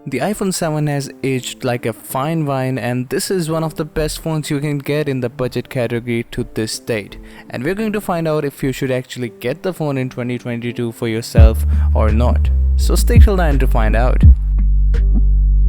The iPhone 7 has aged like a fine wine, and this is one of the best phones you can get in the budget category to this date. And we're going to find out if you should actually get the phone in 2022 for yourself or not. So stay till the end to find out.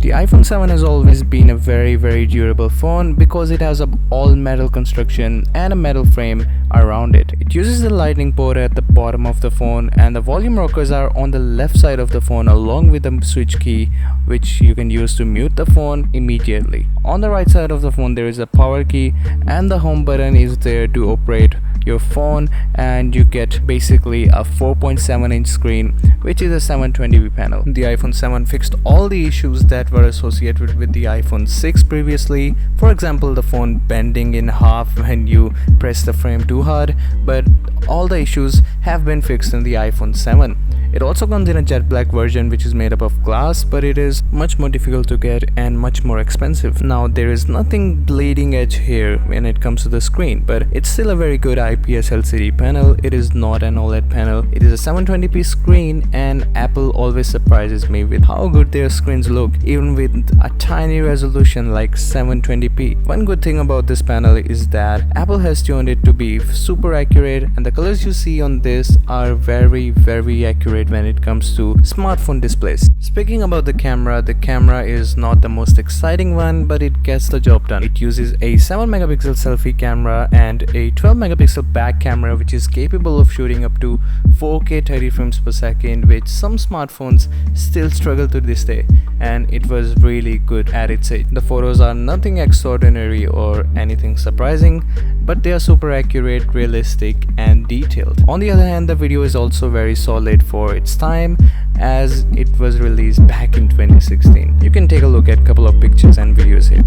The iPhone 7 has always been a very durable phone because it has an all metal construction and a metal frame around it. It uses the lightning port at the bottom of the phone, and the volume rockers are on the left side of the phone along with the switch key, which you can use to mute the phone immediately. On the right side of the phone there is a power key, and the home button is there to operate your phone, and you get basically a 4.7-inch screen, which is a 720p panel. The iPhone 7 fixed all the issues that were associated with the iPhone 6 previously. For example, the phone bending in half when you press the frame too hard, but all the issues have been fixed in the iPhone 7. It also comes in a jet black version which is made up of glass, but it is much more difficult to get and much more expensive. Now there is nothing bleeding edge here when it comes to the screen, but it's still a very good IPS LCD panel. It is not an OLED panel. It is a 720p screen, and Apple always surprises me with how good their screens look even with a tiny resolution like 720p. One good thing about this panel is that Apple has tuned it to be super accurate, and the colors you see on this are very accurate when it comes to smartphone displays. Speaking about the camera is not the most exciting one, but it gets the job done. It uses a 7-megapixel selfie camera and a 12-megapixel back camera, which is capable of shooting up to 4K 30 frames per second, which some smartphones still struggle to this day, and it was really good at its age. The photos are nothing extraordinary or anything surprising, but they are super accurate, realistic and detailed. On the other hand, the video is also very solid for its time, as it was released back in 2016. You can take a look at a couple of pictures and videos here.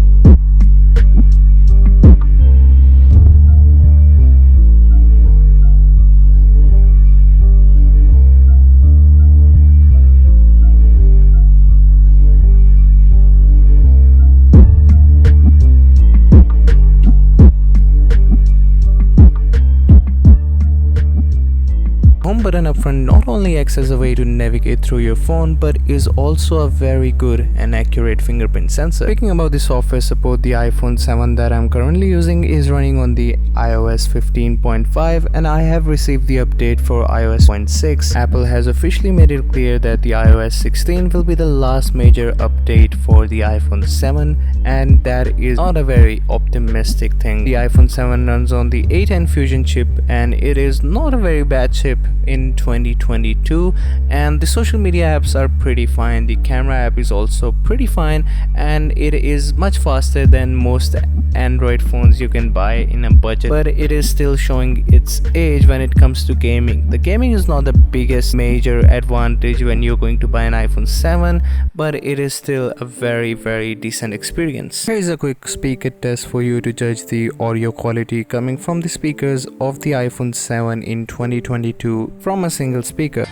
Home button up front not only acts as a way to navigate through your phone, but is also a very good and accurate fingerprint sensor. Speaking about the software support, the iPhone 7 that I'm currently using is running on the iOS 15.5, and I have received the update for iOS 0.6. Apple has officially made it clear that the iOS 16 will be the last major update for the iPhone 7, and that is not a very optimistic thing. The iPhone 7 runs on the A10 Fusion chip, and it is not a very bad chip in 2022, and the social media apps are pretty fine. The camera app is also pretty fine, and it is much faster than most Android phones you can buy in a budget, but it is still showing its age when it comes to gaming. The gaming is not the biggest major advantage when you're going to buy an iPhone 7, but it is still a very decent experience. Here is a quick speaker test for you to judge the audio quality coming from the speakers of the iPhone 7 in 2022 from a single speaker.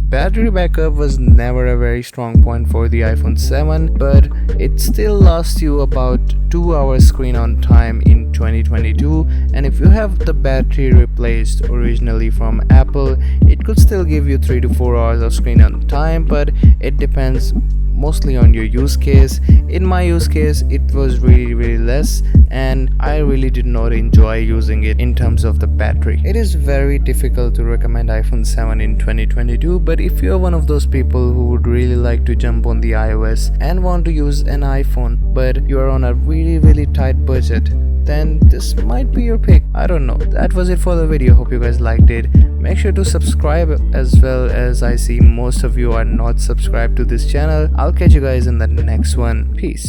Battery backup was never a very strong point for the iPhone 7, but it still lasts you about 2 hours screen on time in 2022, and if you have the battery replaced originally from Apple, it could still give you 3 to 4 hours of screen on time, but it depends mostly on your use case. In my use case, it was really less, and I really did not enjoy using it in terms of the battery. It is very difficult to recommend iPhone 7 in 2022, but if you're one of those people who would really like to jump on the iOS and want to use an iPhone, but you're on a really tight budget, then this might be your pick. I don't know. That was it for the video. Hope you guys liked it. Make sure to subscribe, as well as I see most of you are not subscribed to this channel. I'll catch you guys in the next one. Peace.